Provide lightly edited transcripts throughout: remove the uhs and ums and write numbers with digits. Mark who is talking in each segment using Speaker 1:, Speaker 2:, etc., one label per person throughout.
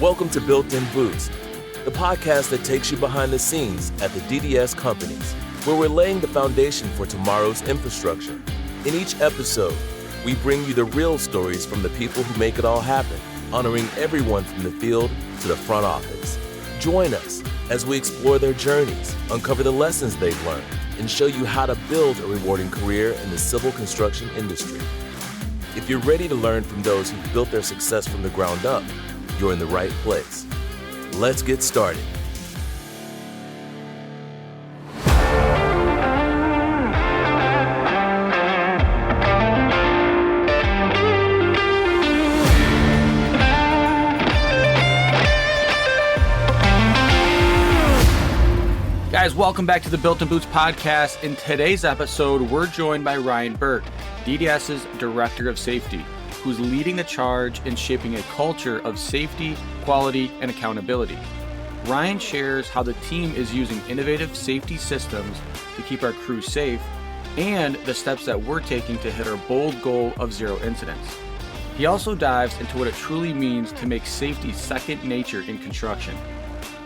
Speaker 1: Welcome to Built-In Boots, the podcast that takes you behind the scenes at the DDS companies, where we're laying the foundation for tomorrow's infrastructure. In each episode, we bring you the real stories from the people who make it all happen, honoring everyone from the field to the front office. Join us as we explore their journeys, uncover the lessons they've learned, and show you how to build a rewarding career in the civil construction industry. If you're ready to learn from those who've built their success from the ground up, you're in the right place. Let's get started.
Speaker 2: Guys, welcome back to the Built-In Boots podcast. In today's episode, we're joined by Ryan Burke, DDS's Director of Safety, who's leading the charge in shaping a culture of safety, quality, and accountability. Ryan shares how the team is using innovative safety systems to keep our crew safe and the steps that we're taking to hit our bold goal of zero incidents. He also dives into what it truly means to make safety second nature in construction.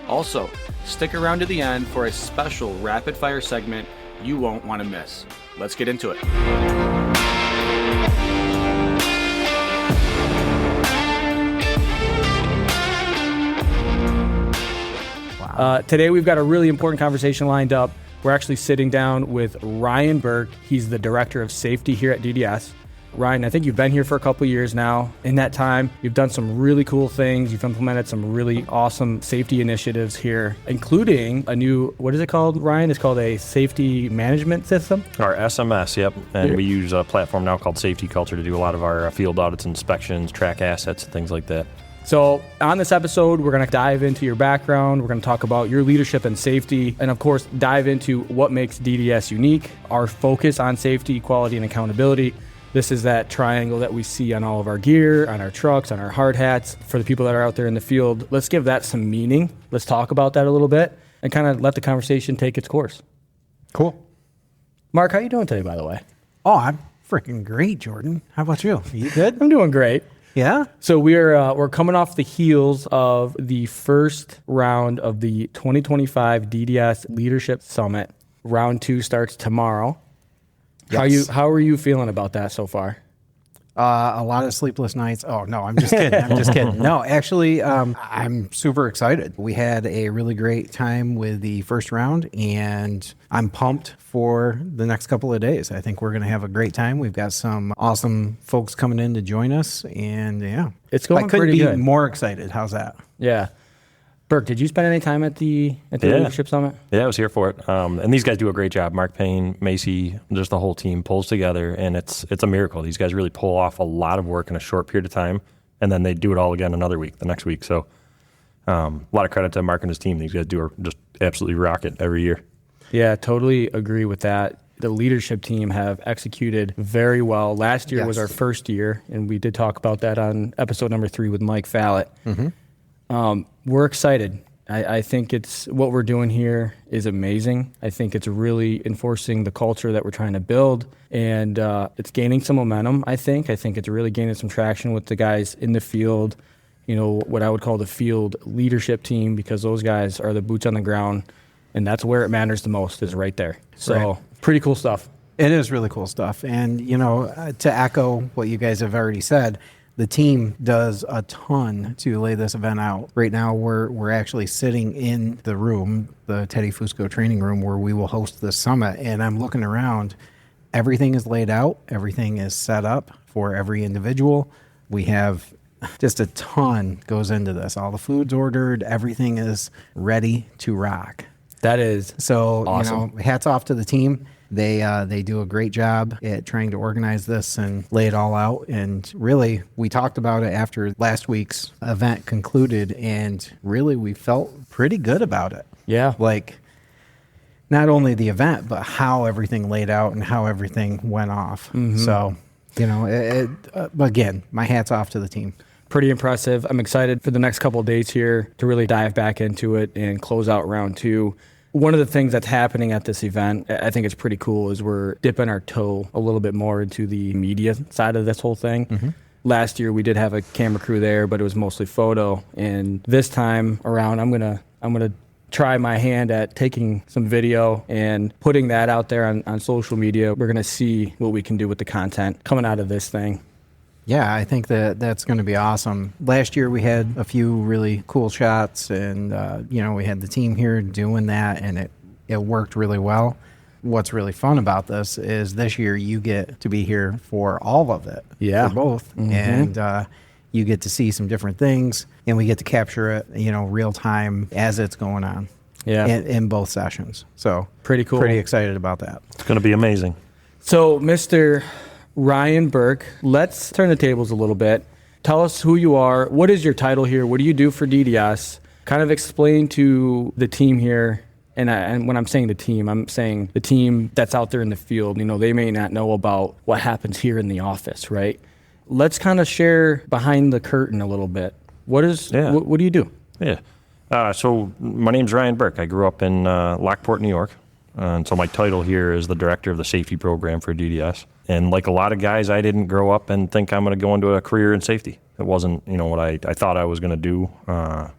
Speaker 2: Also, stick around to the end for a special rapid fire segment you won't want to miss. Let's get into it.
Speaker 3: Today we've got a really important conversation lined up. We're actually sitting down with Ryan Burke. He's the Director of Safety here at DDS. Ryan, I think you've been here for a couple of years now. In that time, you've done some really cool things. You've implemented some really awesome safety initiatives here, including a new, what is it called, Ryan? It's called a safety management system?
Speaker 4: Our SMS, yep. And we use a platform now called Safety Culture to do a lot of our field audits, inspections, track assets, and things like that.
Speaker 3: So on this episode, we're going to dive into your background. We're going to talk about your leadership and safety, and of course, dive into what makes DDS unique, our focus on safety, quality, and accountability. This is that triangle that we see on all of our gear, on our trucks, on our hard hats. For the people that are out there in the field, let's give that some meaning. Let's talk about that a little bit and kind of let the conversation take its course.
Speaker 5: Cool.
Speaker 3: Mark, how you doing today, by the way?
Speaker 5: Oh, I'm freaking great, Jordan. How about you? You good?
Speaker 3: I'm doing great.
Speaker 5: Yeah?
Speaker 3: So we're coming off the heels of the first round of the 2025 DDS Leadership Summit. Round 2 starts tomorrow.
Speaker 5: Yes.
Speaker 3: How are you feeling about that so far?
Speaker 5: A lot of sleepless nights. Oh, no, I'm just kidding. No, actually, I'm super excited. We had a really great time with the first round, and I'm pumped for the next couple of days. I think we're going to have a great time. We've got some awesome folks coming in to join us, and yeah.
Speaker 3: It's going pretty good.
Speaker 5: I couldn't be more excited. How's that?
Speaker 3: Yeah. Burke, did you spend any time at the Leadership Summit?
Speaker 4: Yeah, I was here for it. And these guys do a great job. Mark Payne, Macy, just the whole team pulls together, and it's a miracle. These guys really pull off a lot of work in a short period of time, and then they do it all again another week, the next week. So a lot of credit to Mark and his team. These guys just absolutely rock it every year.
Speaker 3: Yeah, totally agree with that. The leadership team have executed very well. Last year was our first year, and we did talk about that on episode number 3 with Mike Fallett. Mm-hmm. We're excited. I think what we're doing here is amazing. I think it's really enforcing the culture that we're trying to build, and it's gaining some momentum, I think. I think it's really gaining some traction with the guys in the field, what I would call the field leadership team, because those guys are the boots on the ground, and that's where it matters the most, is right there. So Pretty cool stuff.
Speaker 5: It is really cool stuff. And, to echo what you guys have already said, the team does a ton to lay this event out. Right now, we're actually sitting in the room, the Teddy Fusco training room, where we will host this summit. And I'm looking around. Everything is laid out. Everything is set up for every individual. We have just a ton goes into this. All the food's ordered. Everything is ready to rock.
Speaker 3: That is
Speaker 5: so
Speaker 3: awesome.
Speaker 5: Hats off to the team. They do a great job at trying to organize this and lay it all out. And really, we talked about it after last week's event concluded, and really we felt pretty good about it.
Speaker 3: Yeah.
Speaker 5: Like, not only the event, but how everything laid out and how everything went off. Mm-hmm. So, again, my hat's off to the team.
Speaker 3: Pretty impressive. I'm excited for the next couple of days here to really dive back into it and close out round 2. One of the things that's happening at this event, I think it's pretty cool, is we're dipping our toe a little bit more into the media side of this whole thing. Mm-hmm. last year we did have a camera crew there, but it was mostly photo. And this time around, I'm gonna try my hand at taking some video and putting that out there on social media. We're gonna see what we can do with the content coming out of this thing.
Speaker 5: Yeah, I think that's going to be awesome. Last year we had a few really cool shots, and we had the team here doing that, and it worked really well. What's really fun about this is this year you get to be here for all of it, for both, and you get to see some different things, and we get to capture it, real time as it's going on. In both sessions. So
Speaker 3: pretty cool.
Speaker 5: Pretty excited about that.
Speaker 4: It's going to be amazing.
Speaker 3: So, Mr. Ryan Burke, let's turn the tables a little bit. Tell us who you are. What is your title here? What do you do for DDS? Kind of explain to the team here, and when I'm saying the team, I'm saying the team that's out there in the field. They may not know about what happens here in the office, right? Let's kind of share behind the curtain a little bit. What do you do?
Speaker 4: Yeah. So my name's Ryan Burke. I grew up in Lockport, New York. And so my title here is the director of the safety program for DDS. And like a lot of guys, I didn't grow up and think I'm going to go into a career in safety. It wasn't, what I thought I was going to do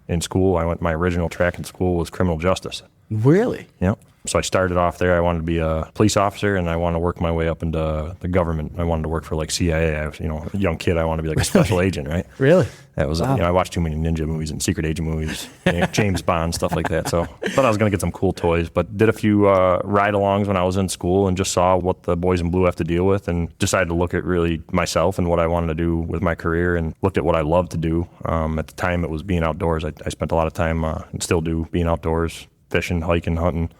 Speaker 4: in school. My original track in school was criminal justice.
Speaker 3: Really?
Speaker 4: Yeah. So I started off there. I wanted to be a police officer, and I wanted to work my way up into the government. I wanted to work for like CIA. I was, a young kid. I wanted to be like a special agent, right?
Speaker 3: Really?
Speaker 4: That was, I watched too many ninja movies and secret agent movies, James Bond, stuff like that. So I thought I was going to get some cool toys, but did a few ride-alongs when I was in school and just saw what the boys in blue have to deal with, and decided to look at really myself and what I wanted to do with my career, and looked at what I loved to do. At the time, it was being outdoors. I spent a lot of time, and still do, being outdoors, fishing, hiking, hunting.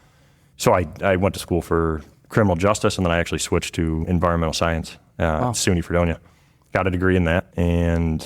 Speaker 4: So I went to school for criminal justice, and then I actually switched to environmental science at SUNY Fredonia. Got a degree in that, and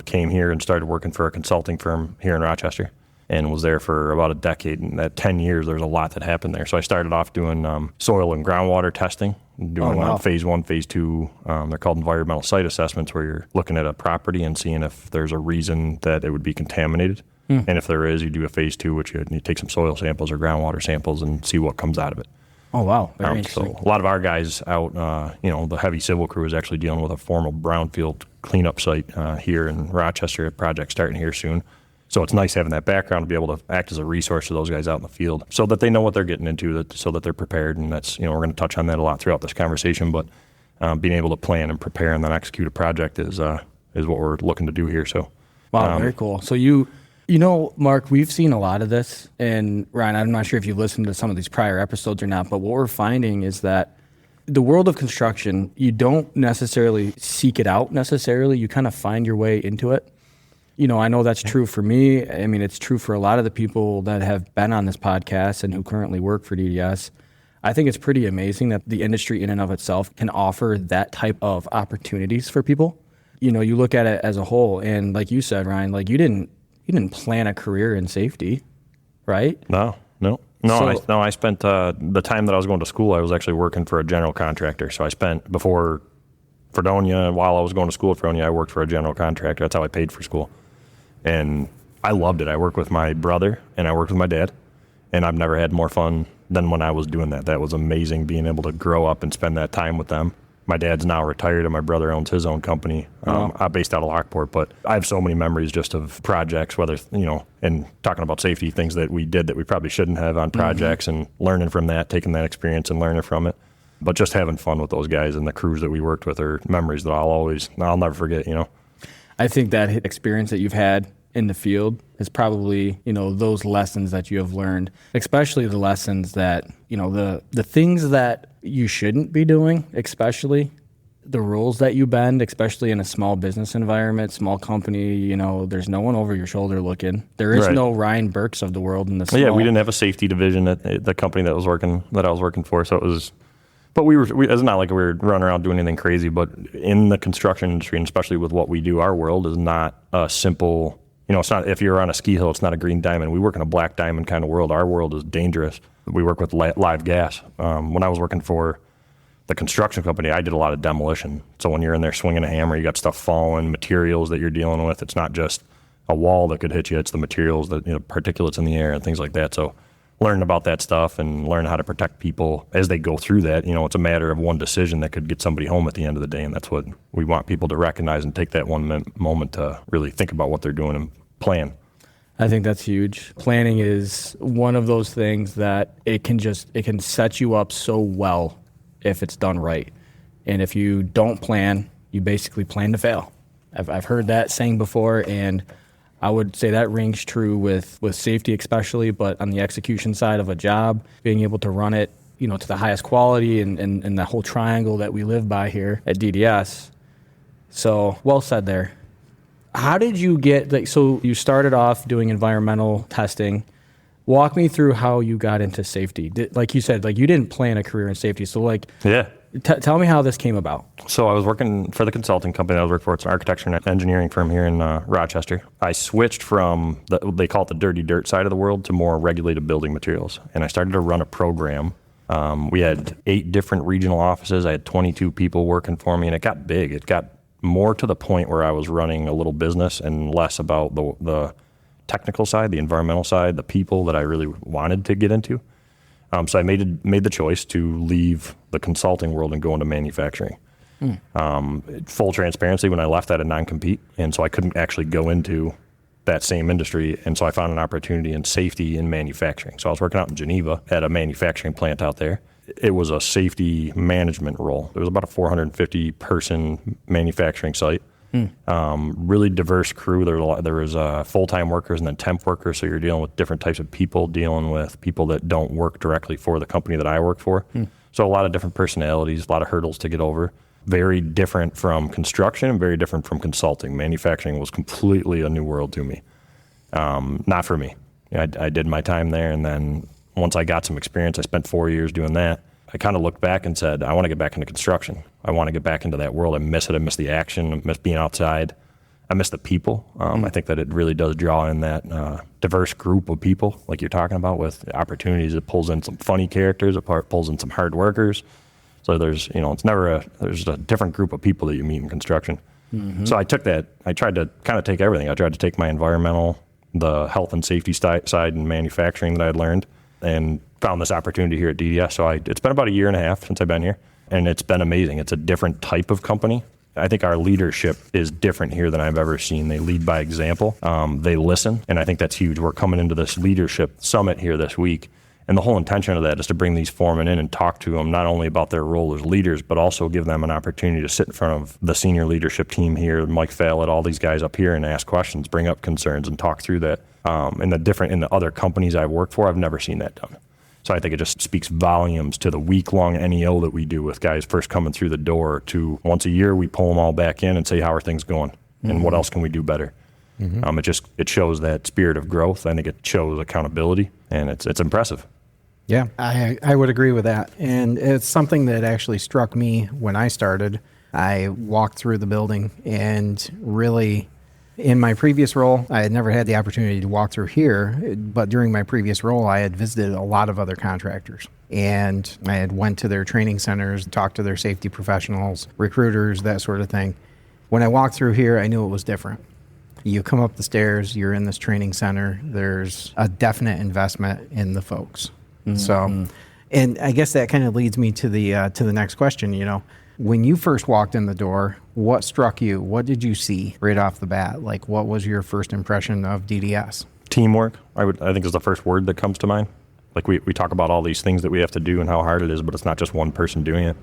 Speaker 4: came here and started working for a consulting firm here in Rochester, and was there for about a decade. And that 10 years, there was a lot that happened there. So I started off doing soil and groundwater testing, doing phase 1, phase 2. They're called environmental site assessments, where you're looking at a property and seeing if there's a reason that it would be contaminated. And if there is, you do a phase 2, which you take some soil samples or groundwater samples and see what comes out of it.
Speaker 3: Oh, wow. Very interesting.
Speaker 4: So a lot of our guys out, the heavy civil crew is actually dealing with a formal brownfield cleanup site here in Rochester, a project starting here soon. So it's nice having that background to be able to act as a resource to those guys out in the field so that they know what they're getting into, so that they're prepared. And that's, we're going to touch on that a lot throughout this conversation, but being able to plan and prepare and then execute a project is what we're looking to do here. So,
Speaker 3: wow, very cool. So Mark, we've seen a lot of this, and Ryan, I'm not sure if you've listened to some of these prior episodes or not, but what we're finding is that the world of construction, you don't necessarily seek it out necessarily. You kind of find your way into it. I know that's true for me. I mean, it's true for a lot of the people that have been on this podcast and who currently work for DDS. I think it's pretty amazing that the industry in and of itself can offer that type of opportunities for people. You look at it as a whole, and like you said, Ryan, like you didn't plan a career in safety, right?
Speaker 4: No. I spent the time that I was going to school, I was actually working for a general contractor. So I spent, before Fredonia, while I was going to school at Fredonia, I worked for a general contractor. That's how I paid for school. And I loved it. I worked with my brother and I worked with my dad. And I've never had more fun than when I was doing that. That was amazing, being able to grow up and spend that time with them. My dad's now retired, and my brother owns his own company based out of Lockport. But I have so many memories just of projects, whether, and talking about safety, things that we did that we probably shouldn't have on projects, and learning from that, taking that experience and learning from it. But just having fun with those guys and the crews that we worked with are memories that I'll never forget,
Speaker 3: I think that experience that you've had in the field is probably, those lessons that you have learned, especially the lessons that, the things that you shouldn't be doing, especially the rules that you bend, especially in a small business environment, small company, there's no one over your shoulder looking. There is no Ryan Burks of the world in the small.
Speaker 4: Yeah, we didn't have a safety division at the company that I was working for. So it was, but it's not like we were running around doing anything crazy, but in the construction industry, and especially with what we do, our world is not a simple, it's not, if you're on a ski hill, it's not a green diamond. We work in a black diamond kind of world. Our world is dangerous. We work with live gas. When I was working for the construction company, I did a lot of demolition. So when you're in there swinging a hammer, you got stuff falling, materials that you're dealing with. It's not just a wall that could hit you. It's the materials that, particulates in the air and things like that. So learn about that stuff and learn how to protect people as they go through that. It's a matter of one decision that could get somebody home at the end of the day, and that's what we want people to recognize and take that one moment to really think about what they're doing and plan.
Speaker 3: I think that's huge. Planning is one of those things that it can set you up so well if it's done right. And if you don't plan, you basically plan to fail. I've heard that saying before, and I would say that rings true with safety especially, but on the execution side of a job, being able to run it, to the highest quality and the whole triangle that we live by here at DDS. So well said there. How did you get, so you started off doing environmental testing. Walk me through how you got into safety. Like you said, you didn't plan a career in safety. So
Speaker 4: yeah.
Speaker 3: Tell me how this came about.
Speaker 4: So I was working for the consulting company that I was working for. It's an architecture and engineering firm here in Rochester. I switched from, they call it the dirty dirt side of the world, to more regulated building materials. And I started to run a program. We had 8 different regional offices. I had 22 people working for me, and it got big. It got more to the point where I was running a little business and less about the technical side, the environmental side, the people that I really wanted to get into. So I made the choice to leave the consulting world and go into manufacturing. Full transparency, when I left, I had a non-compete, and so I couldn't actually go into that same industry, and so I found an opportunity in safety in manufacturing. So I was working out in Geneva at a manufacturing plant out there. It was a safety management role. There was about a 450-person manufacturing site. Really diverse crew. There was full-time workers and then temp workers, so you're dealing with different types of people, dealing with people that don't work directly for the company that I work for. So a lot of different personalities, a lot of hurdles to get over. Very different from construction and very different from consulting. Manufacturing was completely a new world to me. Not for me. I did my time there, and then once I got some experience, I spent 4 years doing that. I kind of looked back and said, I want to get back into construction. I want to get back into that world. I miss it. I miss the action. I miss being outside. I miss the people. I think that it really does draw in that diverse group of people, like you're talking about, with opportunities. It pulls in some funny characters. It pulls in some hard workers. So there's a different group of people that you meet in construction. So I took that. I tried to kind of take everything. I tried to take my environmental, the health and safety side and manufacturing that I had learned, and found this opportunity here at DDS. So it's been about 1.5 years since I've been here, and it's been amazing. It's a different type of company. I think our leadership is different here than I've ever seen. They lead by example. They listen, and I think that's huge. We're coming into this leadership summit here this week, and the whole intention of that is to bring these foremen in and talk to them not only about their role as leaders, but also give them an opportunity to sit in front of the senior leadership team here, Mike Fallett, all these guys up here, and ask questions, bring up concerns, and talk through that. In the other companies I've worked for, I've never seen that done. So I think it just speaks volumes to the week-long NEO that we do with guys first coming through the door, to once a year we pull them all back in and say, how are things going? And what else can we do better? It shows that spirit of growth. I think it shows accountability, and it's impressive.
Speaker 5: Yeah, I would agree with that. And it's something that actually struck me when I started. I walked through the building, and really, in my previous role, I had never had the opportunity to walk through here, but during my previous role, I had visited a lot of other contractors. And I had went to their training centers, talked to their safety professionals, recruiters, that sort of thing. When I walked through here, I knew it was different. You come up the stairs, you're in this training center, there's a definite investment in the folks. So, and I guess that kind of leads me to the next question. When you first walked in the door, what struck you? What did you see right off the bat? Like, what was your first impression of DDS?
Speaker 4: Teamwork, I think, is the first word that comes to mind. Like, we talk about all these things that we have to do and how hard it is, but it's not just one person doing it.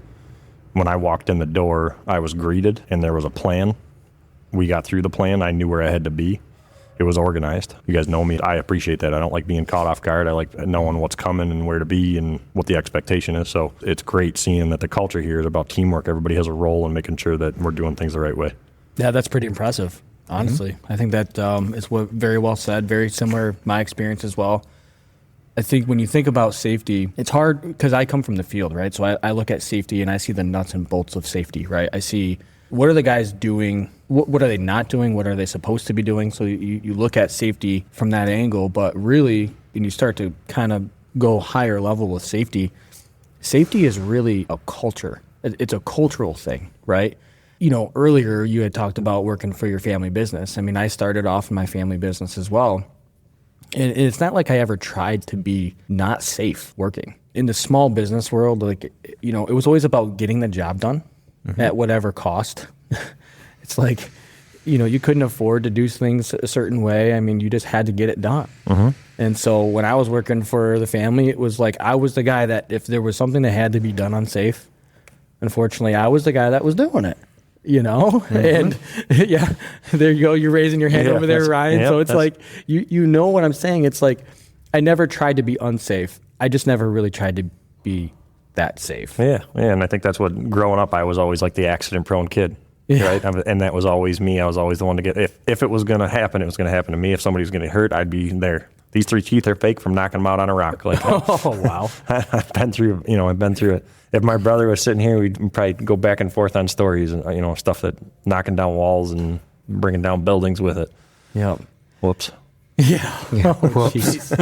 Speaker 4: When I walked in the door, I was greeted, and there was a plan. We got through the plan. I knew where I had to be. It was organized. You guys know me. I appreciate that. I don't like being caught off guard. I like knowing what's coming and where to be and what the expectation is. So it's great seeing that the culture here is about teamwork. Everybody has a role in making sure that we're doing things the right way.
Speaker 3: Yeah, that's pretty impressive, honestly. I think that is very well said, very similar my experience as well. I think when you think about safety, it's hard because I come from the field, right? So I look at safety and I see the nuts and bolts of safety, right? I see what are the guys doing, what are they not doing, what are they supposed to be doing? So you look at safety from that angle, but really, when you start to kind of go higher level with safety is really a culture. It's a cultural thing, right? Earlier you had talked about working for your family business. I mean, I started off in my family business as well. And it's not like I ever tried to be not safe working. In the small business world, like, it was always about getting the job done at whatever cost. It's like, you couldn't afford to do things a certain way. I mean, you just had to get it done. And so when I was working for the family, it was like I was the guy that if there was something that had to be done unsafe, unfortunately, I was the guy that was doing it. And yeah, there you go. You're raising your hand over there, Ryan. So it's like, you know what I'm saying? It's like, I never tried to be unsafe. I just never really tried to be that safe.
Speaker 4: Yeah. And I think that's what, growing up, I was always like the accident prone kid. Right. And that was always me. I was always the one to get, if it was going to happen, it was going to happen to me. If somebody was going to get hurt, I'd be there. These 3 teeth are fake from knocking them out on a rock. Like,
Speaker 3: oh, wow.
Speaker 4: I've been through it. If my brother was sitting here, we'd probably go back and forth on stories and, stuff that knocking down walls and bringing down buildings with it.
Speaker 3: Yeah.
Speaker 4: Whoops.
Speaker 3: Yeah. Oh, jeez.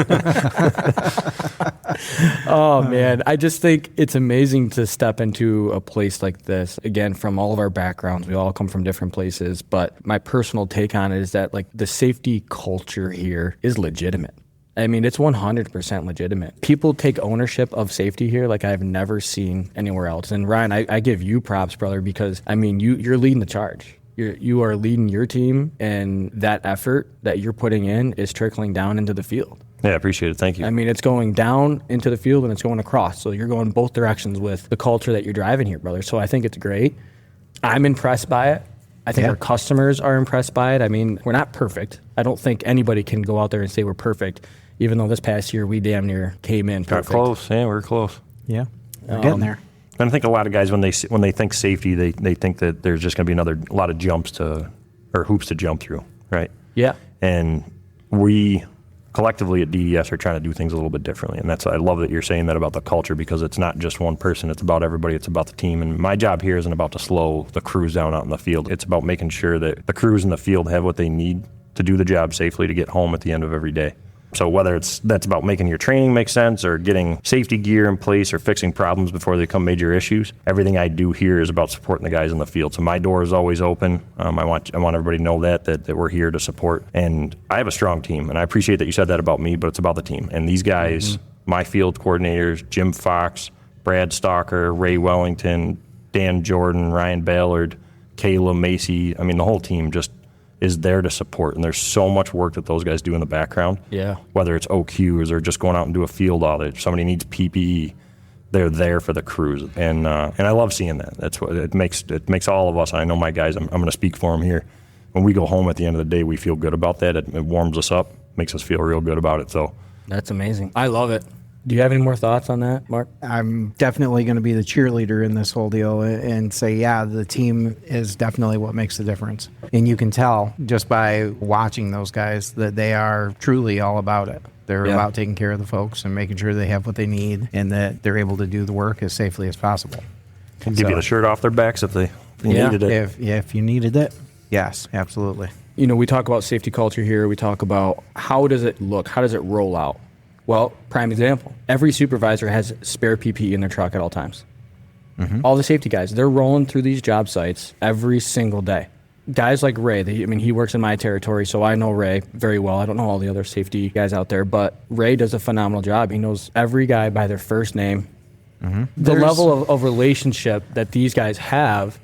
Speaker 3: Oh, man. I just think it's amazing to step into a place like this. Again, from all of our backgrounds, we all come from different places. But my personal take on it is that, like, the safety culture here is legitimate. I mean, it's 100% legitimate. People take ownership of safety here like I've never seen anywhere else. And Ryan, I give you props, brother, because, I mean, you're leading the charge. You are leading your team, and that effort that you're putting in is trickling down into the field.
Speaker 4: Yeah, I appreciate it. Thank you.
Speaker 3: I mean, it's going down into the field and it's going across. So you're going both directions with the culture that you're driving here, brother. So I think it's great. I'm impressed by it. I think our customers are impressed by it. I mean, we're not perfect. I don't think anybody can go out there and say we're perfect, even though this past year we damn near came in perfect.
Speaker 4: Got close. Yeah, we're close.
Speaker 5: Yeah, we're getting there.
Speaker 4: And I think a lot of guys, when they think safety, they think that there's just going to be a lot of jumps or hoops to jump through, right?
Speaker 3: Yeah.
Speaker 4: And we collectively at DDS are trying to do things a little bit differently. And I love that you're saying that about the culture, because it's not just one person. It's about everybody. It's about the team. And my job here isn't about to slow the crews down out in the field. It's about making sure that the crews in the field have what they need to do the job safely to get home at the end of every day. So whether that's about making your training make sense or getting safety gear in place or fixing problems before they become major issues, everything I do here is about supporting the guys in the field. So my door is always open. I want everybody to know that we're here to support. And I have a strong team, and I appreciate that you said that about me, but it's about the team. And these guys, my field coordinators, Jim Fox, Brad Stalker, Ray Wellington, Dan Jordan, Ryan Ballard, Kayla Macy, I mean, the whole team just is there to support. And there's so much work that those guys do in the background. Yeah. Whether it's OQs or just going out and do a field audit. If somebody needs PPE, they're there for the crews. And I love seeing that. That's what it makes all of us. I know my guys, I'm going to speak for them here. When we go home at the end of the day, we feel good about that. It warms us up, makes us feel real good about it. So
Speaker 3: that's amazing. I love it. Do you have any more thoughts on that, Mark?
Speaker 5: I'm definitely going to be the cheerleader in this whole deal and say, yeah, the team is definitely what makes the difference. And you can tell just by watching those guys that they are truly all about it. They're about taking care of the folks and making sure they have what they need and that they're able to do the work as safely as possible.
Speaker 4: Give you the shirt off their backs if you needed it.
Speaker 5: If you needed it, yes, absolutely.
Speaker 3: You know, we talk about safety culture here. We talk about how does it look? How does it roll out? Well, prime example, every supervisor has spare PPE in their truck at all times. Mm-hmm. All the safety guys, they're rolling through these job sites every single day. Guys like Ray, he works in my territory, so I know Ray very well. I don't know all the other safety guys out there, but Ray does a phenomenal job. He knows every guy by their first name. Mm-hmm. The level of relationship that these guys have,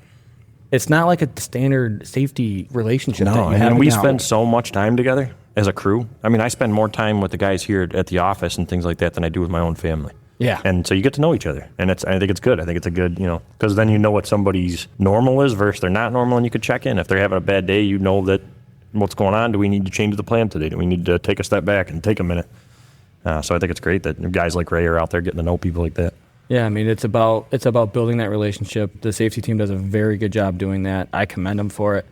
Speaker 3: it's not like a standard safety relationship.
Speaker 4: No, and we spend so much time together as a crew. I mean, I spend more time with the guys here at the office and things like that than I do with my own family. Yeah. And so you get to know each other. And I think it's good. I think it's a good, because then you know what somebody's normal is versus they're not normal, and you could check in. If they're having a bad day, you know that what's going on. Do we need to change the plan today? Do we need to take a step back and take a minute? So I think it's great that guys like Ray are out there getting to know people like that.
Speaker 3: Yeah, I mean, it's about building that relationship. The safety team does a very good job doing that. I commend them for it.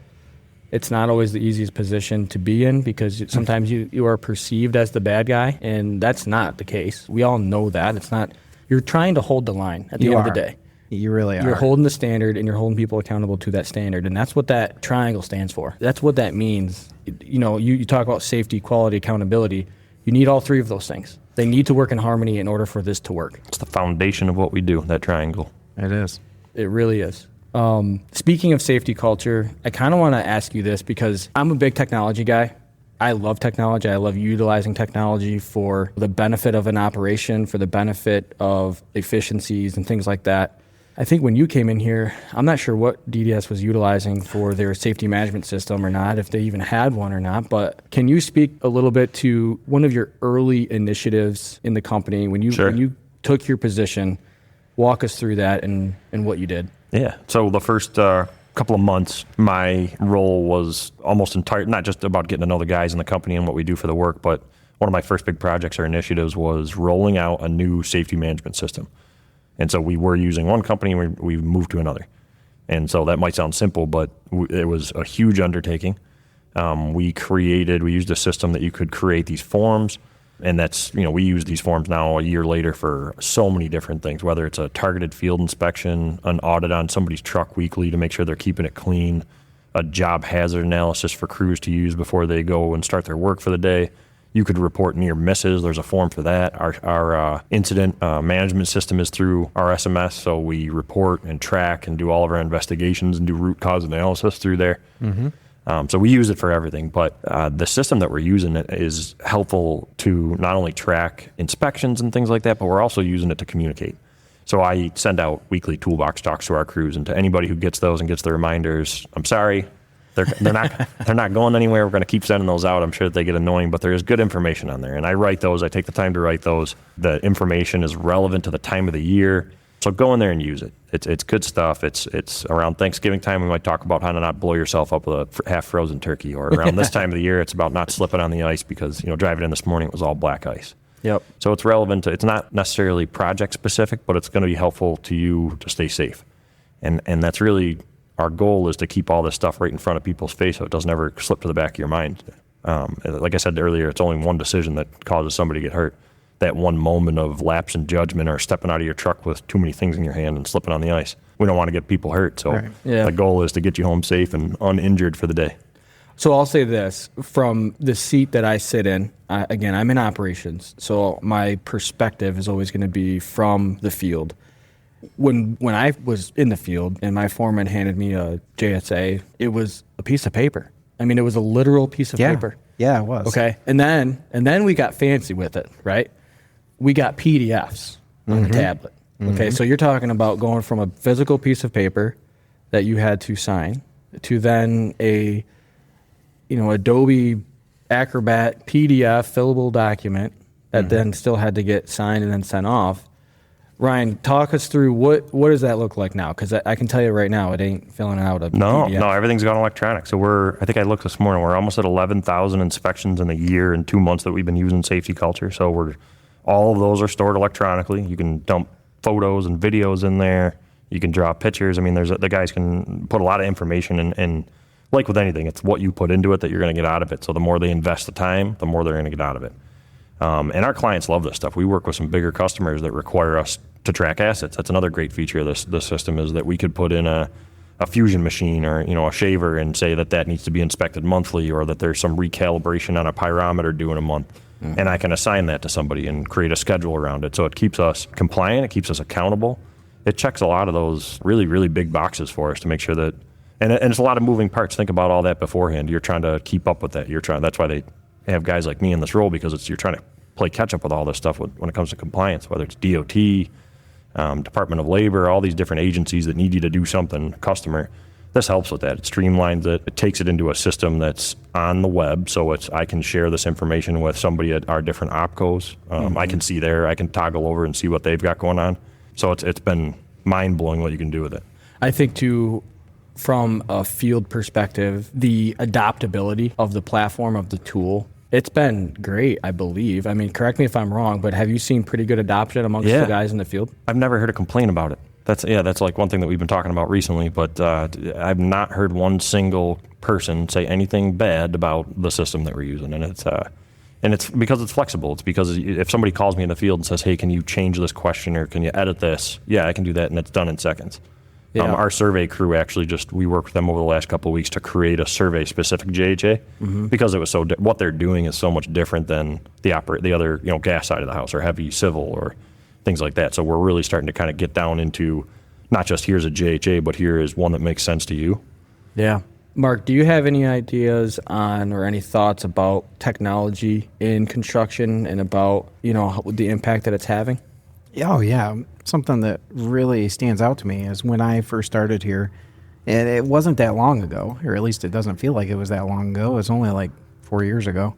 Speaker 3: It's not always the easiest position to be in because sometimes you are perceived as the bad guy, and that's not the case. We all know that. It's not. You're trying to hold the line at the end of the day.
Speaker 5: You really are.
Speaker 3: You're holding the standard, and you're holding people accountable to that standard, and that's what that triangle stands for. That's what that means. You talk about safety, quality, accountability. You need all three of those things. They need to work in harmony in order for this to work.
Speaker 4: It's the foundation of what we do, that triangle.
Speaker 5: It is.
Speaker 3: It really is. Speaking of safety culture, I kind of want to ask you this because I'm a big technology guy. I love technology. I love utilizing technology for the benefit of an operation, for the benefit of efficiencies and things like that. I think when you came in here, I'm not sure what DDS was utilizing for their safety management system or not, if they even had one or not, but can you speak a little bit to one of your early initiatives in the company when you took your position? Walk us through that and what you did.
Speaker 4: Yeah. So the first couple of months, my role was almost entire, not just about getting to know the guys in the company and what we do for the work, but one of my first big projects or initiatives was rolling out a new safety management system. And so we were using one company and we moved to another. And so that might sound simple, but it was a huge undertaking. We used a system that you could create these forms. And that's, we use these forms now a year later for so many different things, whether it's a targeted field inspection, an audit on somebody's truck weekly to make sure they're keeping it clean, a job hazard analysis for crews to use before they go and start their work for the day. You could report near misses. There's a form for that. Our incident management system is through our SMS, so we report and track and do all of our investigations and do root cause analysis through there. Mm-hmm. So we use it for everything, but the system that we're using is helpful to not only track inspections and things like that, but we're also using it to communicate. So I send out weekly toolbox talks to our crews, and to anybody who gets those and gets the reminders, I'm sorry, they're not going anywhere. We're going to keep sending those out. I'm sure that they get annoying, but there is good information on there, and I write those. I take the time to write those. The information is relevant to the time of the year. So go in there and use it. It's good stuff. It's around Thanksgiving time, we might talk about how to not blow yourself up with a half-frozen turkey. Or around this time of the year, it's about not slipping on the ice because, driving in this morning, it was all black ice.
Speaker 3: Yep.
Speaker 4: So it's relevant. It's not necessarily project-specific, but it's going to be helpful to you to stay safe. And that's really our goal, is to keep all this stuff right in front of people's face so it doesn't ever slip to the back of your mind. Like I said earlier, it's only one decision that causes somebody to get hurt. That one moment of lapse in judgment or stepping out of your truck with too many things in your hand and slipping on the ice. We don't want to get people hurt. So The goal is to get you home safe and uninjured for the day.
Speaker 3: So I'll say this, from the seat that I sit in, again, I'm in operations, so my perspective is always going to be from the field. When I was in the field and my foreman handed me a JSA, it was a piece of paper. I mean, it was a literal piece of paper.
Speaker 5: Yeah, it was.
Speaker 3: Okay. And then we got fancy with it, right? We got PDFs on the tablet. Okay. So you're talking about going from a physical piece of paper that you had to sign to then a, Adobe Acrobat PDF fillable document that then still had to get signed and then sent off. Ryan, talk us through what does that look like now? Because I can tell you right now, it ain't filling out a PDF.
Speaker 4: No, everything's gone electronic. So I think I looked this morning, we're almost at 11,000 inspections in a year and 2 months that we've been using Safety Culture. So all of those are stored electronically. You can dump photos and videos in there. You can draw pictures. I mean, the guys can put a lot of information in, and like with anything, it's what you put into it that you're going to get out of it. So the more they invest the time, the more they're going to get out of it. And our clients love this stuff. We work with some bigger customers that require us to track assets. That's another great feature of this system, is that we could put in a fusion machine or a shaver and say that needs to be inspected monthly, or that there's some recalibration on a pyrometer due in a month. And I can assign that to somebody and create a schedule around it. So it keeps us compliant. It keeps us accountable. It checks a lot of those really, really big boxes for us to make sure that, and it's a lot of moving parts. Think about all that beforehand. You're trying to keep up with that. That's why they have guys like me in this role, because you're trying to play catch up with all this stuff when it comes to compliance, whether it's DOT, Department of Labor, all these different agencies that need you to do something, customer. This helps with that. It streamlines it. It takes it into a system that's on the web, so I can share this information with somebody at our different opcos. I can see I can toggle over and see what they've got going on. So it's been mind-blowing what you can do with it.
Speaker 3: I think, too, from a field perspective, the adaptability of the platform, of the tool, it's been great, I believe. I mean, correct me if I'm wrong, but have you seen pretty good adoption amongst the guys in the field?
Speaker 4: I've never heard a complaint about it. That's like one thing that we've been talking about recently, but I've not heard one single person say anything bad about the system that we're using. And it's because it's flexible. It's because if somebody calls me in the field and says, hey, can you change this question or can you edit this? Yeah, I can do that, and it's done in seconds. Yeah. Our survey crew actually we worked with them over the last couple of weeks to create a survey-specific JHA because it was what they're doing is so much different than the other gas side of the house or heavy civil or things like that. So we're really starting to kind of get down into not just here's a JHA, but here is one that makes sense to you.
Speaker 3: Yeah. Mark, do you have any ideas on or any thoughts about technology in construction and about, the impact that it's having?
Speaker 5: Oh, yeah. Something that really stands out to me is when I first started here, and it wasn't that long ago, or at least it doesn't feel like it was that long ago. It was only like 4 years ago.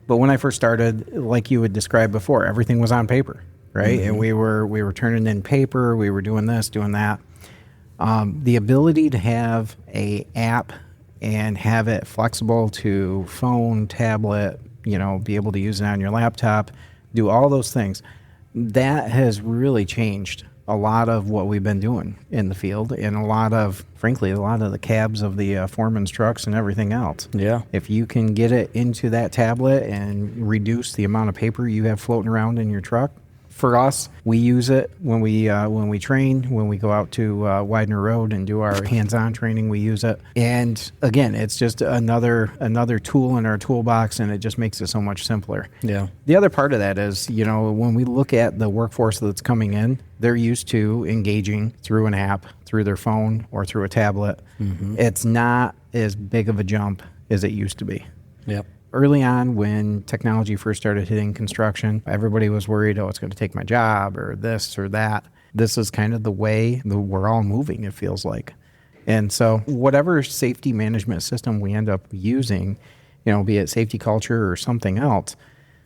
Speaker 5: But when I first started, like you had described before, everything was on paper, right? Mm-hmm. And we were turning in paper. We were doing this, doing that. The ability to have a app and have it flexible to phone, tablet, be able to use it on your laptop, do all those things, that has really changed a lot of what we've been doing in the field, and frankly, a lot of the cabs of the foreman's trucks and everything else.
Speaker 3: Yeah.
Speaker 5: If you can get it into that tablet and reduce the amount of paper you have floating around in your truck, for us, we use it when we train, when we go out to Widener Road and do our hands-on training, we use it. And again, it's just another tool in our toolbox, and it just makes it so much simpler.
Speaker 3: Yeah.
Speaker 5: The other part of that is, when we look at the workforce that's coming in, they're used to engaging through an app, through their phone, or through a tablet. Mm-hmm. It's not as big of a jump as it used to be.
Speaker 3: Yep.
Speaker 5: Early on, when technology first started hitting construction, everybody was worried, it's going to take my job or this or that. This is kind of the way we're all moving, it feels like. And so whatever safety management system we end up using, be it safety culture or something else,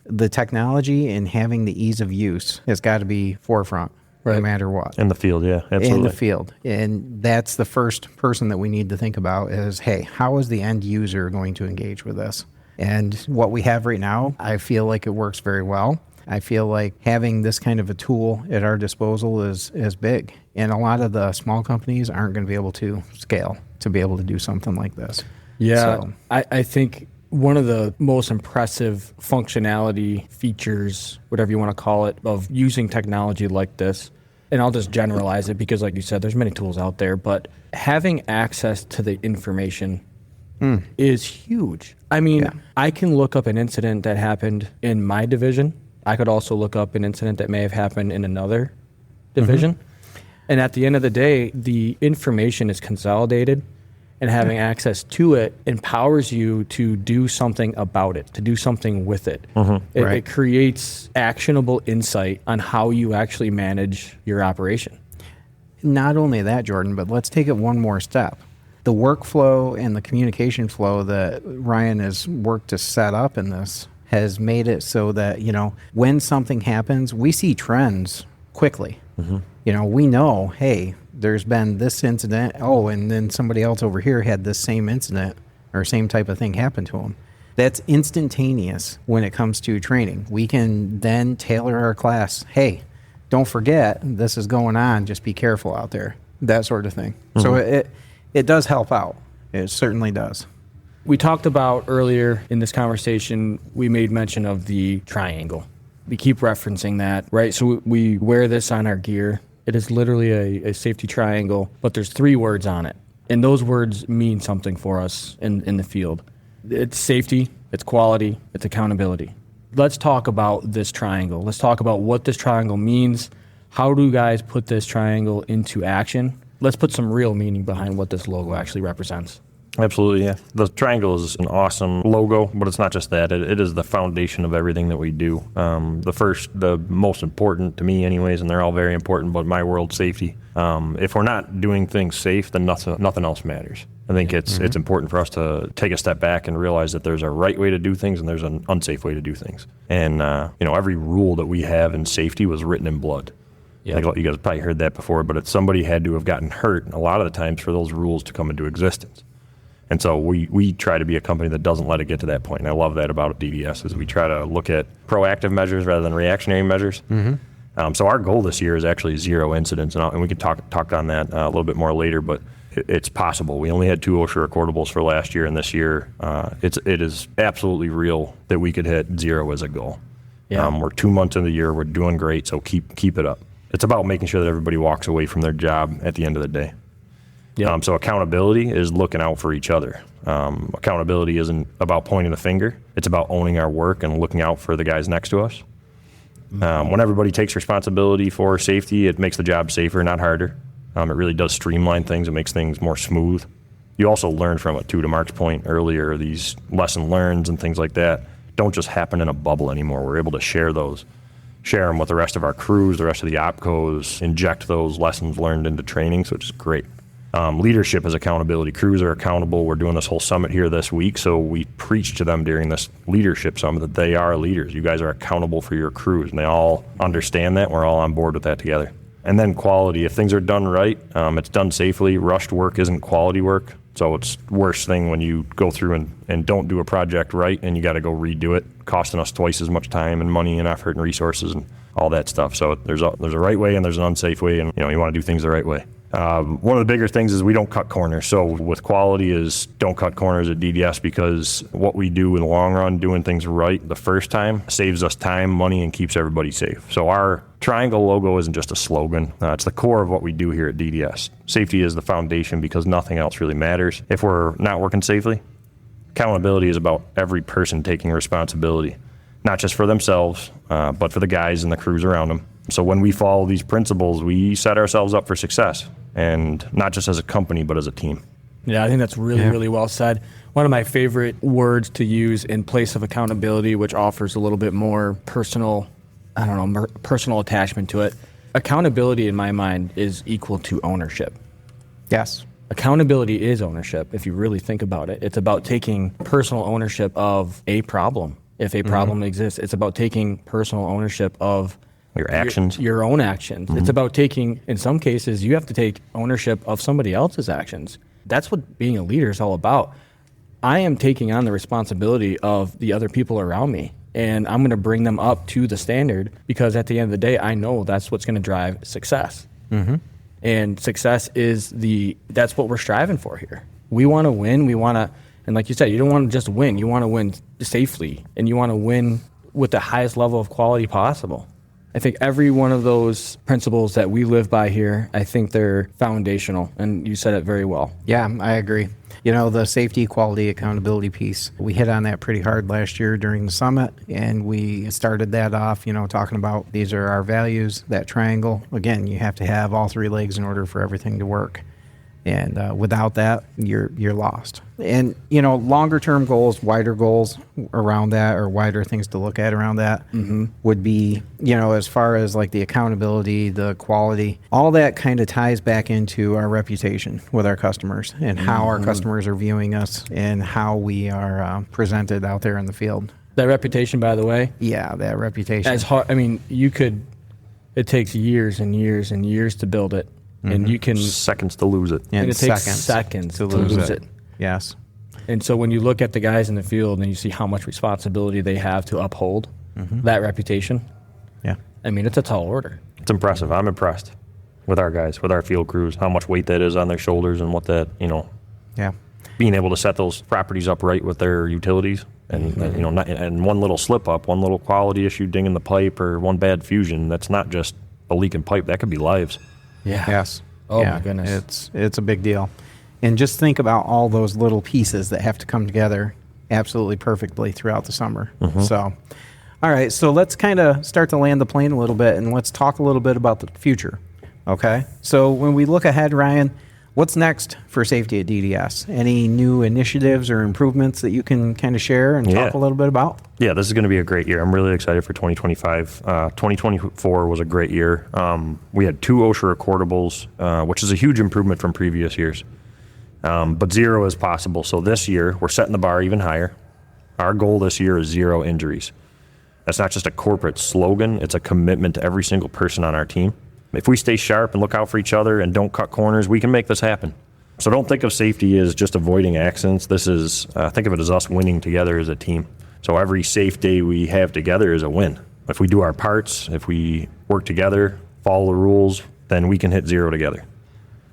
Speaker 5: the technology and having the ease of use has got to be forefront. Right. No matter what.
Speaker 4: In the field, yeah, absolutely.
Speaker 5: In the field. And that's the first person that we need to think about is, hey, how is the end user going to engage with this? And what we have right now, I feel like it works very well. I feel like having this kind of a tool at our disposal is big. And a lot of the small companies aren't going to be able to scale to be able to do something like this.
Speaker 3: Yeah, so, I think one of the most impressive functionality features, whatever you want to call it, of using technology like this, and I'll just generalize it because, like you said, there's many tools out there, but having access to the information is huge. I mean, I can look up an incident that happened in my division. I could also look up an incident that may have happened in another division. Mm-hmm. And at the end of the day, the information is consolidated, and having access to it empowers you to do something about it, to do something with it. Mm-hmm. It creates actionable insight on how you actually manage your operation.
Speaker 5: Not only that, Jordan, but let's take it one more step. The workflow and the communication flow that Ryan has worked to set up in this has made it so that, when something happens, we see trends quickly. Mm-hmm. We know, hey, there's been this incident. Oh, and then somebody else over here had this same incident or same type of thing happen to them. That's instantaneous when it comes to training. We can then tailor our class. Hey, don't forget this is going on. Just be careful out there. That sort of thing. Mm-hmm. So it does help out. It certainly does.
Speaker 3: We talked about earlier in this conversation, we made mention of the triangle. We keep referencing that, right? So we wear this on our gear. It is literally a safety triangle, but there's 3 words on it. And those words mean something for us in the field. It's safety, it's quality, it's accountability. Let's talk about this triangle. Let's talk about what this triangle means. How do you guys put this triangle into action? Let's put some real meaning behind what this logo actually represents.
Speaker 4: Absolutely, yeah. The triangle is an awesome logo, but it's not just that. It is the foundation of everything that we do. The most important to me anyways, and they're all very important, but my world, safety. If we're not doing things safe, then nothing else matters. I think it's important for us to take a step back and realize that there's a right way to do things and there's an unsafe way to do things. And, every rule that we have in safety was written in blood. Yep. Like, you guys probably heard that before, but somebody had to have gotten hurt a lot of the times for those rules to come into existence. And so we try to be a company that doesn't let it get to that point. And I love that about DDS is we try to look at proactive measures rather than reactionary measures. Mm-hmm. So our goal this year is actually 0 incidents, and we can talk on that a little bit more later, but it's possible. We only had 2 OSHA recordables for last year, and this year it is absolutely real that we could hit 0 as a goal. Yeah. We're 2 months into the year. We're doing great, so keep it up. It's about making sure that everybody walks away from their job at the end of the day. Yep. So accountability is looking out for each other. Accountability isn't about pointing the finger. It's about owning our work and looking out for the guys next to us. When everybody takes responsibility for safety, it makes the job safer, not harder. It really does streamline things. It makes things more smooth. you also learn from it too. To Mark's point earlier, these lesson learns and things like that don't just happen in a bubble anymore. We're able to share them with the rest of our crews, the rest of the opcos, inject those lessons learned into training, so it's just great. Leadership is accountability. Crews are accountable. We're doing this whole summit here this week, so we preach to them during this leadership summit that they are leaders. You guys are accountable for your crews, and they all understand that. We're all on board with that together. And then quality. If things are done right, it's done safely. Rushed work isn't quality work. So it's worst thing when you go through and don't do a project right and you got to go redo it, costing us twice as much time and money and effort and resources and all that stuff. So there's a right way and there's an unsafe way, and you want to do things the right way. One of the bigger things is we don't cut corners. So with quality is don't cut corners at DDS, because what we do in the long run, doing things right the first time, saves us time, money, and keeps everybody safe. So our triangle logo isn't just a slogan. It's the core of what we do here at DDS. Safety is the foundation because nothing else really matters if we're not working safely. Accountability is about every person taking responsibility, not just for themselves, but for the guys and the crews around them. So when we follow these principles, we set ourselves up for success, and not just as a company, but as a team.
Speaker 3: Yeah, I think that's really well said. One of my favorite words to use in place of accountability, which offers a little bit more personal attachment to it. Accountability, in my mind, is equal to ownership.
Speaker 5: Yes.
Speaker 3: Accountability is ownership, if you really think about it. It's about taking personal ownership of a problem. If a problem exists, it's about taking personal ownership of
Speaker 4: your actions,
Speaker 3: your own actions. It's about taking, in some cases, you have to take ownership of somebody else's actions. That's what being a leader is all about. I am taking on the responsibility of the other people around me, and I'm going to bring them up to the standard, because at the end of the day, I know that's what's going to drive success. And success that's what we're striving for here. We want to win. And like you said, you don't want to just win. You want to win safely, and you want to win with the highest level of quality possible. I think every one of those principles that we live by here, I think they're foundational, and you said it very well.
Speaker 5: Yeah, I agree. The safety, quality, accountability piece, we hit on that pretty hard last year during the summit, and we started that off, talking about these are our values, that triangle. Again, you have to have all three legs in order for everything to work. And without that, you're lost. And, longer term goals, wider goals around that, or wider things to look at around that would be, as far as like the accountability, the quality, all that kind of ties back into our reputation with our customers and how our customers are viewing us and how we are presented out there in the field.
Speaker 3: That reputation, by the way.
Speaker 5: Yeah, that reputation.
Speaker 3: As hard. I mean, it takes years and years and years to build it. And you can
Speaker 4: seconds to lose it.
Speaker 3: And it takes seconds to lose it.
Speaker 5: Yes.
Speaker 3: And so when you look at the guys in the field and you see how much responsibility they have to uphold that reputation, I mean, it's a tall order.
Speaker 4: It's impressive. I'm impressed with our guys, with our field crews, how much weight that is on their shoulders, and what that, being able to set those properties up right with their utilities, and and one little slip up, one little quality issue, ding in the pipe, or one bad fusion, that's not just a leaking pipe. That could be lives.
Speaker 3: Yeah.
Speaker 5: Yes.
Speaker 3: Oh my goodness.
Speaker 5: It's a big deal. And just think about all those little pieces that have to come together absolutely perfectly throughout the summer. So, all right. So let's kind of start to land the plane a little bit, and let's talk a little bit about the future. Okay. So when we look ahead, Ryan, what's next for safety at DDS? Any new initiatives or improvements that you can kind of share and talk a little bit about?
Speaker 4: Yeah, this is going to be a great year. I'm really excited for 2025. 2024 was a great year. We had 2 OSHA recordables, which is a huge improvement from previous years. But 0 is possible. So this year, we're setting the bar even higher. Our goal this year is 0 injuries. That's not just a corporate slogan. It's a commitment to every single person on our team. If we stay sharp and look out for each other and don't cut corners, we can make this happen. So don't think of safety as just avoiding accidents. This is, think of it as us winning together as a team. So every safe day we have together is a win. If we do our parts, if we work together, follow the rules, then we can hit 0 together.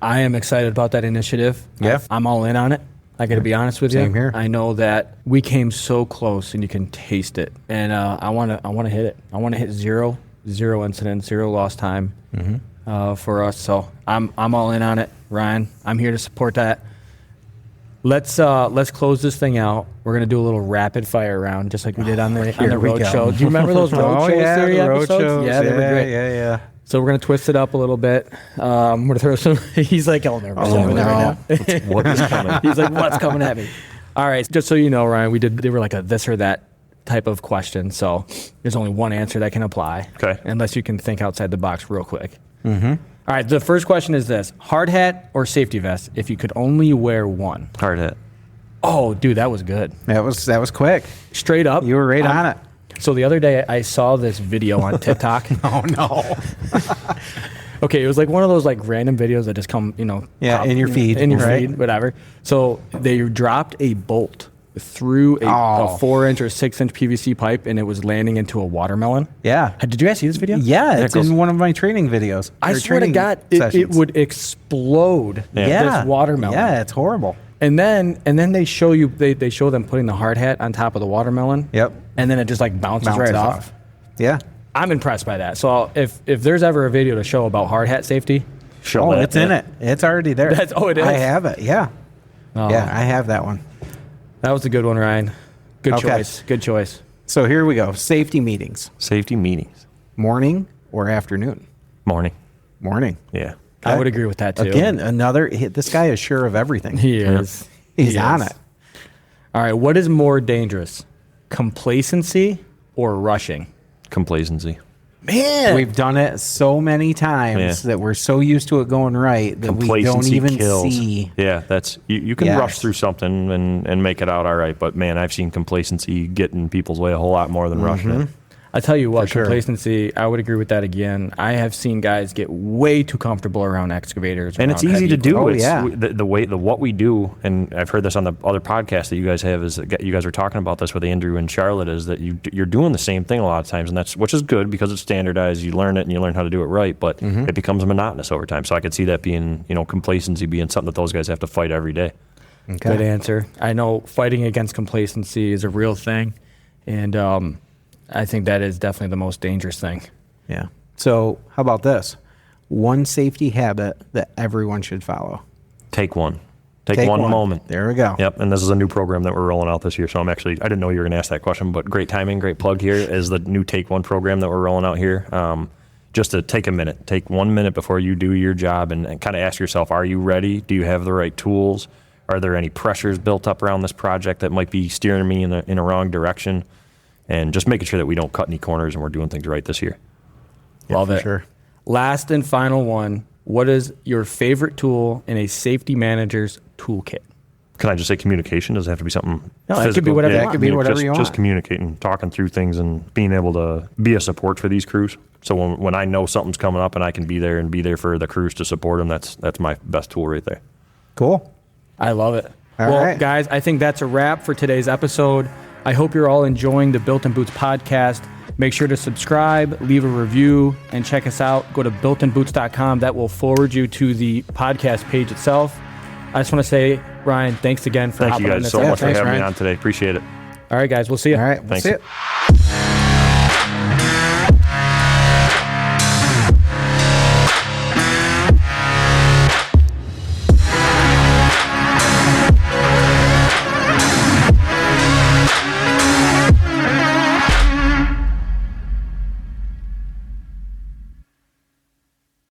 Speaker 3: I am excited about that initiative.
Speaker 5: Yeah.
Speaker 3: I'm all in on it. I got to be honest with you.
Speaker 5: Same here.
Speaker 3: I know that we came so close, and you can taste it. And I want to hit it. I want to hit 0 incidents, 0 lost time for us. So I'm all in on it, Ryan. I'm here to support that. Let's close this thing out. We're gonna do a little rapid fire round, just like we did on the road show. Do you remember those road shows?
Speaker 5: The road shows.
Speaker 3: Yeah, they were great.
Speaker 5: Yeah.
Speaker 3: So we're going to twist it up a little bit. I'm going to throw some. He's like, oh, nervous over there right now.
Speaker 4: What is coming?
Speaker 3: He's like, what's coming at me? All right. Just so you know, Ryan, they were like a this or that type of question. So there's only one answer that can apply.
Speaker 4: Okay.
Speaker 3: Unless you can think outside the box real quick. Mm-hmm. All right. The first question is this: hard hat or safety vest if you could only wear one?
Speaker 4: Hard hat.
Speaker 3: Oh, dude, that was good.
Speaker 5: That was quick.
Speaker 3: Straight up.
Speaker 5: You were right on it.
Speaker 3: So the other day I saw this video on TikTok.
Speaker 5: Oh, no.
Speaker 3: Okay, it was like one of those like random videos that just come, in your feed. In your feed, whatever. So they dropped a bolt through a 4-inch or 6-inch PVC pipe, and it was landing into a watermelon.
Speaker 5: Yeah.
Speaker 3: Did you guys see this video?
Speaker 5: Yeah, it's in one of my training videos.
Speaker 3: I swear to God, it would explode this watermelon.
Speaker 5: Yeah, it's horrible.
Speaker 3: And then they show you they show them putting the hard hat on top of the watermelon.
Speaker 5: Yep.
Speaker 3: And then it just like bounces right off.
Speaker 5: Yeah.
Speaker 3: I'm impressed by that. So if there's ever a video to show about hard hat safety,
Speaker 5: it's in it. It's already there.
Speaker 3: It is.
Speaker 5: I have it. Yeah.
Speaker 3: Oh.
Speaker 5: Yeah, I have that one.
Speaker 3: That was a good one, Ryan. Good choice. Good choice.
Speaker 5: So here we go. Safety meetings.
Speaker 4: Safety meetings.
Speaker 5: Morning or afternoon?
Speaker 4: Morning.
Speaker 5: Morning.
Speaker 4: Yeah.
Speaker 3: I would agree with that too.
Speaker 5: Again, this guy is sure of everything.
Speaker 3: He is.
Speaker 5: He's on it.
Speaker 3: All right. What is more dangerous, complacency or rushing?
Speaker 4: Complacency.
Speaker 3: Man,
Speaker 5: we've done it so many times that we're so used to it going right that we don't even see.
Speaker 4: Yeah, that's you can rush through something and make it out all right, but man, I've seen complacency get in people's way a whole lot more than rushing it.
Speaker 3: I tell you what, complacency, I would agree with that again. I have seen guys get way too comfortable around excavators.
Speaker 4: And it's easy to do.
Speaker 5: Oh,
Speaker 4: what we do, and I've heard this on the other podcast that you guys have, is that you guys are talking about this with Andrew and Charlotte, is that you're doing the same thing a lot of times, and which is good because it's standardized. You learn it and you learn how to do it right, but it becomes monotonous over time. So I could see that being, complacency being something that those guys have to fight every day.
Speaker 3: Okay. Good answer. I know fighting against complacency is a real thing, and I think that is definitely the most dangerous thing.
Speaker 5: Yeah. So how about this? One safety habit that everyone should follow.
Speaker 4: Take one. Take one moment.
Speaker 5: There we go.
Speaker 4: Yep. And this is a new program that we're rolling out this year. So I didn't know you were going to ask that question, but great timing, great plug here is the new Take One program that we're rolling out here. Just to take a minute, take 1 minute before you do your job and kind of ask yourself, are you ready? Do you have the right tools? Are there any pressures built up around this project that might be steering me in a wrong direction? And just making sure that we don't cut any corners and we're doing things right this year.
Speaker 3: Love it. Sure. Last and final one. What is your favorite tool in a safety manager's toolkit?
Speaker 4: Can I just say communication? Does it have to be something physical?
Speaker 3: It could be whatever. It could be whatever you want.
Speaker 4: Just communicating, talking through things, and being able to be a support for these crews. So when I know something's coming up and I can be there for the crews to support them, that's my best tool right there.
Speaker 5: Cool.
Speaker 3: I love it.
Speaker 5: All right.
Speaker 3: Guys, I think that's a wrap for today's episode. I hope you're all enjoying the Built in Boots podcast. Make sure to subscribe, leave a review, and check us out. Go to builtinboots.com. That will forward you to the podcast page itself. I just want to say, Ryan, thanks again for
Speaker 4: hopping on this. Thank you guys so much for having me on today. Appreciate it.
Speaker 3: All right, guys. We'll see you.
Speaker 5: All right.
Speaker 4: Thanks.
Speaker 5: We'll see you.